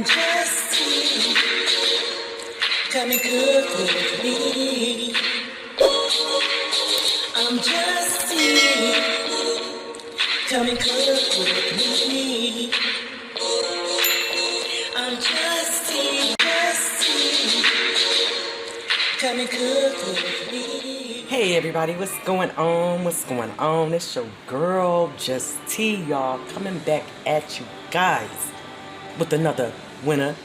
I'm just you. Come and cook with me. I'm just you. Come and cook with me. I'm just you. Just you. Come and cook with me. Hey everybody, what's going on? What's going on? It's your girl, Just T, y'all, coming back at you guys with another winner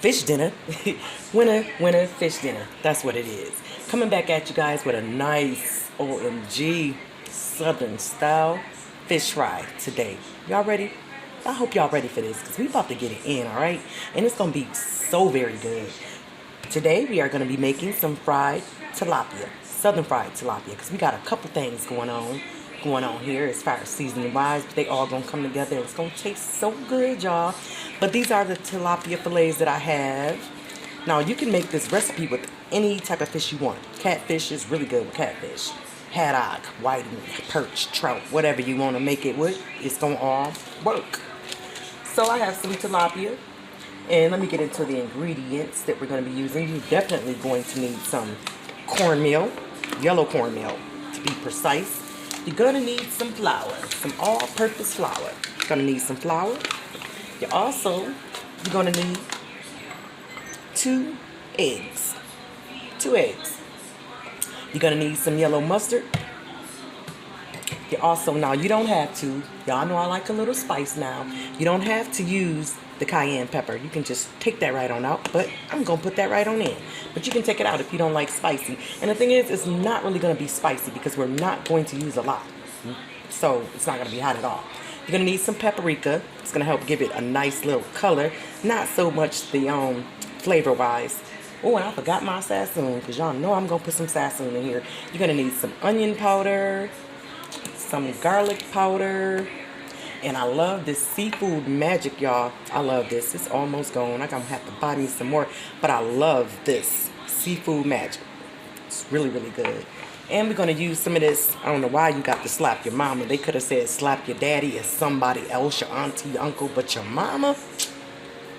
fish dinner. winner fish dinner. That's what it is. Coming back at you guys with a nice OMG Southern style fish fry today. Y'all ready? I hope y'all ready for this because we about to get it in, all right? And it's going to be so very good. Today we are going to be making some fried tilapia, southern fried tilapia, because we got a couple things going on here as far as seasoning wise, but they all going to come together and it's going to taste so good, y'all. But these are the tilapia fillets that I have. Now you can make this recipe with any type of fish you want. Catfish is really good with catfish. Haddock, whiting, perch, trout, whatever you want to make it with, it's going to all work. So I have some tilapia. And let me get into the ingredients that we're going to be using. You're definitely going to need some cornmeal, yellow cornmeal to be precise. You're going to need some flour, some all-purpose flour. You're going to need some flour. You're going to need 2 eggs. 2 eggs. You're going to need some yellow mustard. Now you don't have to, y'all know I like a little spice now. You don't have to use the cayenne pepper. You can just take that right on out, but I'm going to put that right on in. But you can take it out if you don't like spicy. And the thing is, it's not really going to be spicy because we're not going to use a lot. So it's not going to be hot at all. You're going to need some paprika. It's going to help give it a nice little color. Not so much the flavor-wise. Oh, and I forgot my sassoon because y'all know I'm going to put some sassoon in here. You're going to need some onion powder, some garlic powder, and I love this seafood magic, y'all. I love this. It's almost gone. I'm gonna have to buy me some more, but I love this seafood magic. It's really, really good. And we're gonna use some of this. I don't know why you got to slap your mama. They could have said slap your daddy or somebody else, your auntie, your uncle, but your mama.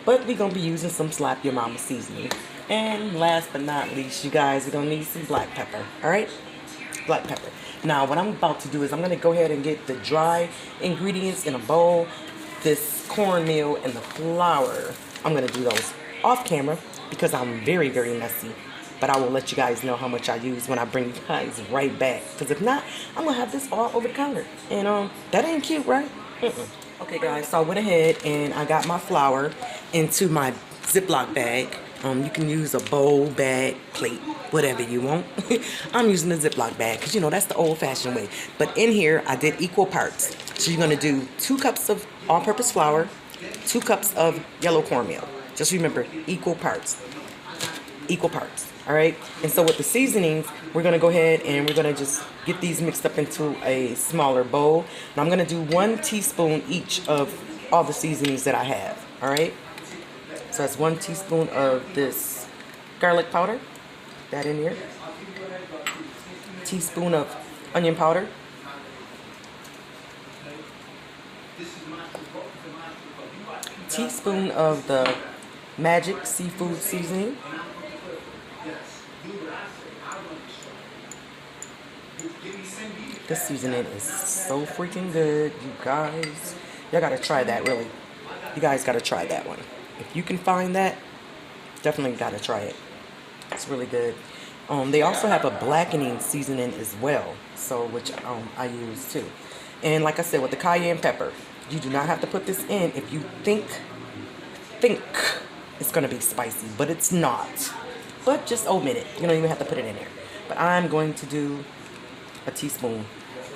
But we're gonna be using some slap your mama seasoning. And last but not least, you guys, we're gonna need some black pepper. All right, black pepper. Now, what I'm about to do is I'm going to go ahead and get the dry ingredients in a bowl, this cornmeal and the flour. I'm going to do those off camera because I'm very, very messy. But I will let you guys know how much I use when I bring you guys right back. Because if not, I'm going to have this all over the counter. And that ain't cute, right? Okay, guys, so I went ahead and I got my flour into my Ziploc bag. You can use a bowl, bag, plate, whatever you want. I'm using a Ziploc bag because, you know, that's the old-fashioned way. But in here, I did equal parts. So you're going to do 2 cups of all-purpose flour, 2 cups of yellow cornmeal. Just remember, equal parts. Equal parts, all right? And so with the seasonings, we're going to go ahead and we're going to just get these mixed up into a smaller bowl. Now I'm going to do 1 teaspoon each of all the seasonings that I have, all right? So that's 1 teaspoon of this garlic powder, that in here. Teaspoon of onion powder. Teaspoon of the Magic Seafood Seasoning. This seasoning is so freaking good, you guys. Y'all gotta try that, really. You guys gotta try that one. If you can find that, definitely gotta try it. It's really good. They also have a blackening seasoning as well, so which I use too. And like I said, with the cayenne pepper, you do not have to put this in if you think it's gonna be spicy, but it's not. But just omit it. You don't even have to put it in there. But I'm going to do a teaspoon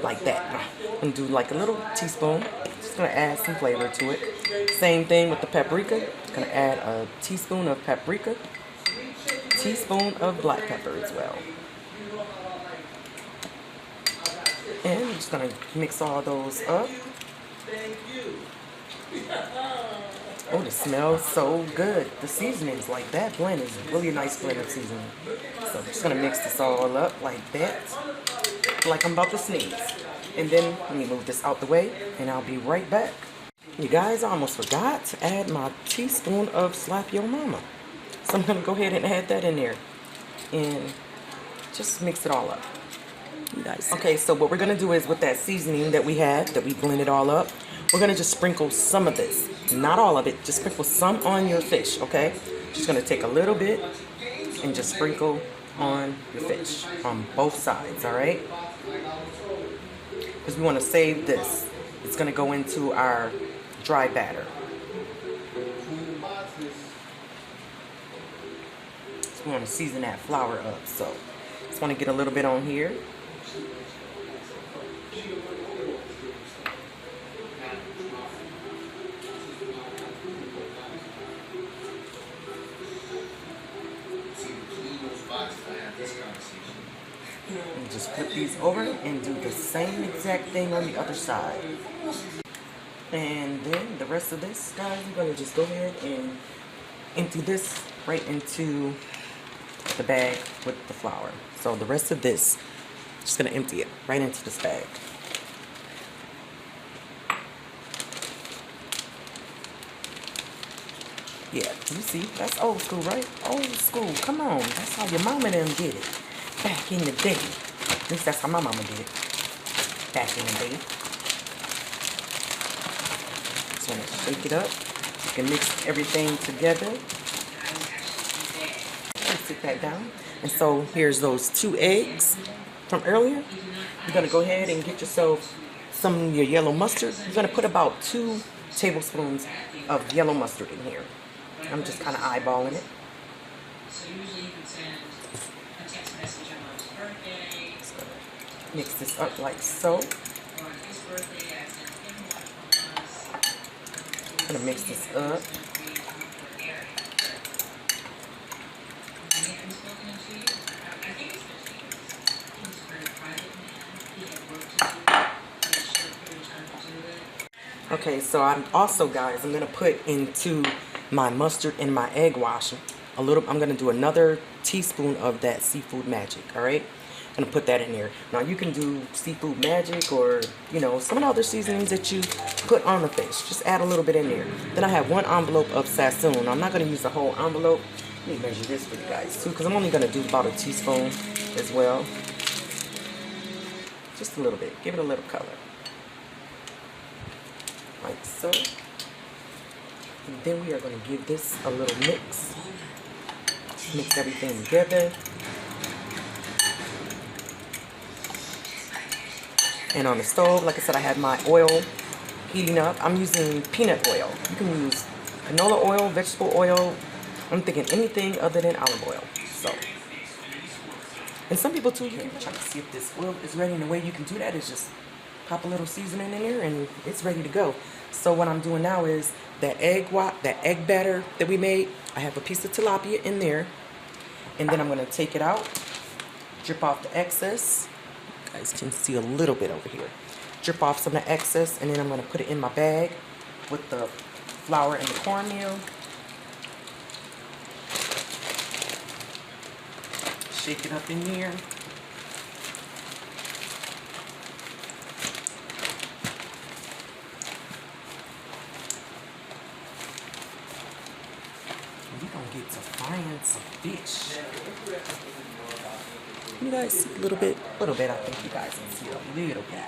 like that. I'm gonna do like a little teaspoon. Just gonna add some flavor to it. Same thing with the paprika. Gonna add a teaspoon of paprika, teaspoon of black pepper as well. And I'm just gonna mix all those up. Oh, it smells so good. The seasonings, like that blend is really a nice blend of seasoning. So I'm just gonna mix this all up like that. Like I'm about to sneeze. And then let me move this out the way and I'll be right back. You guys, I almost forgot to add my teaspoon of Slap Your Mama. So I'm gonna go ahead and add that in there and just mix it all up. You guys. Okay, so what we're gonna do is with that seasoning that we had, that we blended all up, we're gonna just sprinkle some of this. Not all of it, just sprinkle some on your fish, okay? Just gonna take a little bit and just sprinkle on your fish on both sides, all right? Because we wanna save this. It's gonna go into our dry batter. So we wanna season that flour up, so just wanna get a little bit on here. And just flip these over and do the same exact thing on the other side. And then the rest of this, guys, we're gonna just go ahead and empty this right into the bag with the flour. So the rest of this, just gonna empty it right into this bag. Yeah, you see, that's old school, right? Old school, come on. That's how your mama and them did it. Back in the day. At least that's how my mama did it. Back in the day. Just want to shake it up. You can mix everything together. Sit that down. And so here's those 2 eggs from earlier. You're going to go ahead and get yourself some of your yellow mustard. You're going to put about 2 tablespoons of yellow mustard in here. I'm just kind of eyeballing it. So usually you can send a text message on mom's birthday. So mix this up like so. I'm gonna mix this up. Okay, so I'm also, guys, I'm gonna put into my mustard and my egg wash a little. I'm gonna do another teaspoon of that Seafood Magic. All right, I'm gonna put that in there. Now you can do Seafood Magic or, you know, some of the other seasonings that you put on the fish. Just add a little bit in there. Then I have 1 envelope of Sassoon. I'm not gonna use the whole envelope. Let me measure this for you guys too, because I'm only gonna do about a teaspoon as well. Just a little bit. Give it a little color. Like so. And then we are going to give this a little mix. Mix everything together. And on the stove, like I said, I have my oil heating up. I'm using peanut oil. You can use canola oil, vegetable oil. I'm thinking anything other than olive oil. So, and some people too, you can check to see if this oil is ready. And the way you can do that is just pop a little seasoning in there and it's ready to go. So what I'm doing now is that egg batter that we made, I have a piece of tilapia in there, and then I'm going to take it out, drip off the excess. You guys can see a little bit over here. Drip off some of the excess, and then I'm going to put it in my bag with the flour and the cornmeal. Shake it up in here. Get to frying some fish. You guys see a little bit, I think you guys can see a little bit.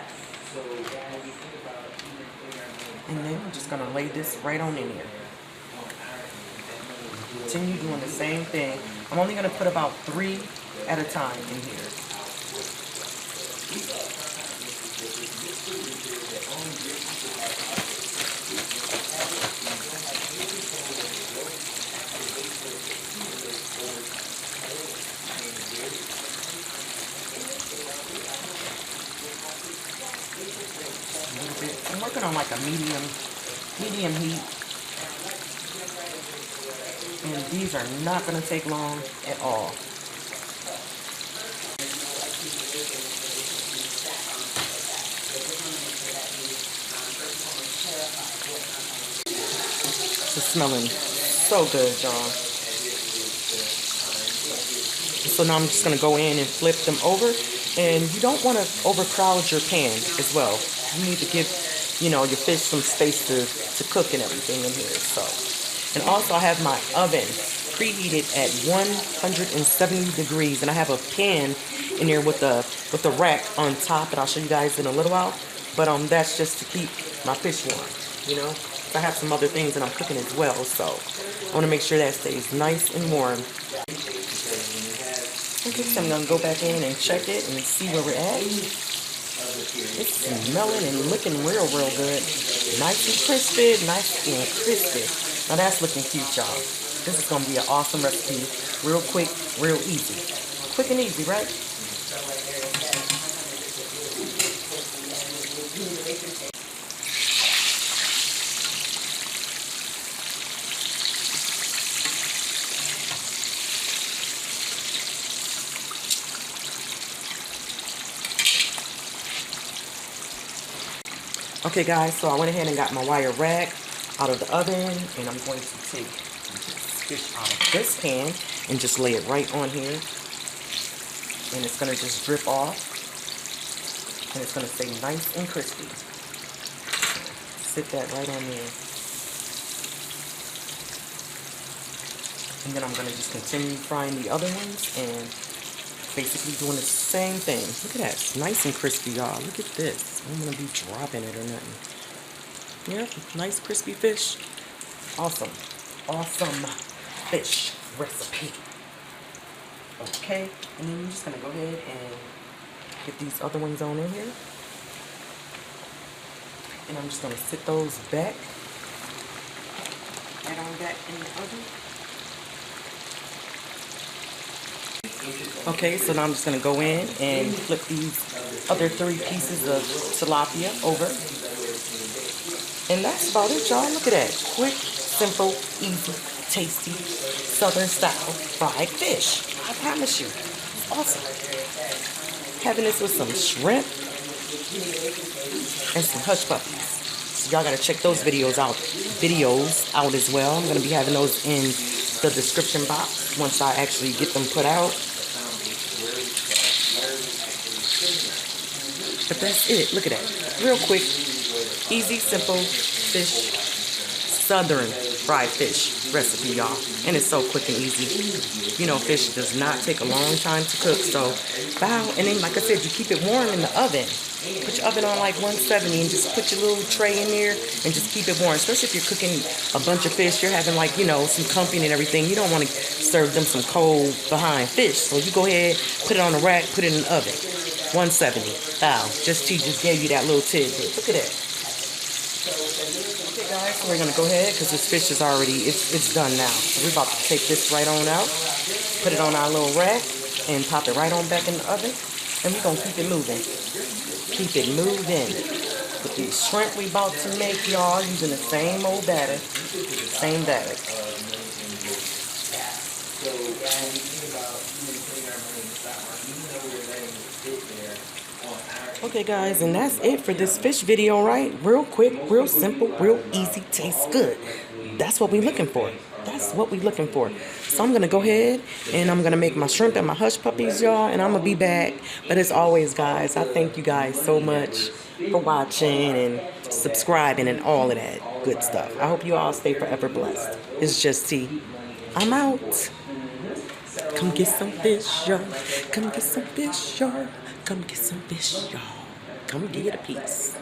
And then I'm just gonna lay this right on in here. Continue doing the same thing. I'm only gonna put about 3 at a time in here. I'm working on like a medium heat. And these are not going to take long at all. It's smelling so good, y'all. So now I'm just going to go in and flip them over. And you don't want to overcrowd your pan as well. You need to give you know, your fish some space to cook and everything in here. So, and also I have my oven preheated at 170 degrees, and I have a pan in there with the rack on top, and I'll show you guys in a little while. But that's just to keep my fish warm, you know. I have some other things that I'm cooking as well, so I want to make sure that stays nice and warm. Okay, so I'm gonna go back in and check it and see where we're at. It's smelling and looking real good. Nice and crispy, nice and crispy. Now that's looking cute, y'all. This is gonna be an awesome recipe. Real quick, real easy. Quick and easy, right? Okay guys, so I went ahead and got my wire rack out of the oven, and I'm going to take this fish out of this pan and just lay it right on here. And it's gonna just drip off, and it's gonna stay nice and crispy. Sit that right on there. And then I'm gonna just continue frying the other ones and basically doing the same thing. Look at that, it's nice and crispy, y'all. Look at this. I'm gonna be dropping it or nothing. Yeah, nice crispy fish. Awesome, awesome fish recipe. Okay, and then you're just gonna go ahead and get these other ones on in here. And I'm just gonna sit those back. Right on back in the oven. Okay, so now I'm just going to go in and flip these other 3 pieces of tilapia over. And that's about it, y'all. Look at that. Quick, simple, easy, tasty, southern style fried fish. I promise you. Awesome. Having this with some shrimp and some hush puppies. So y'all got to check those videos out as well. I'm going to be having those in the description box once I actually get them put out. But that's it. Look at that. Real quick, easy, simple fish, southern fried fish recipe, y'all. And it's so quick and easy. You know, fish does not take a long time to cook. So, wow. And then, like I said, you keep it warm in the oven. Put your oven on like 170 and just put your little tray in there and just keep it warm. Especially if you're cooking a bunch of fish, you're having like, you know, some company and everything. You don't want to serve them some cold behind fish. So you go ahead, put it on the rack, put it in the oven. 170. Wow. She just gave you that little tidbit. Look at that. Okay guys, so we're going to go ahead because this fish is already, it's done now. So we're about to take this right on out, put it on our little rack and pop it right on back in the oven. And we're going to keep it moving. Keep it moving. With these shrimp we about to make, y'all, using the same old batter. Same batter. Okay guys, and that's it for this fish video, right? Real quick, real simple, real easy, tastes good. That's what we're looking for. That's what we're looking for. So I'm going to go ahead and I'm going to make my shrimp and my hush puppies, y'all, and I'm going to be back. But as always, guys, I thank you guys so much for watching and subscribing and all of that good stuff. I hope you all stay forever blessed. It's just T. I'm out. Come get some fish, y'all. Come get some fish, y'all. Come get some fish, y'all. Come get a piece.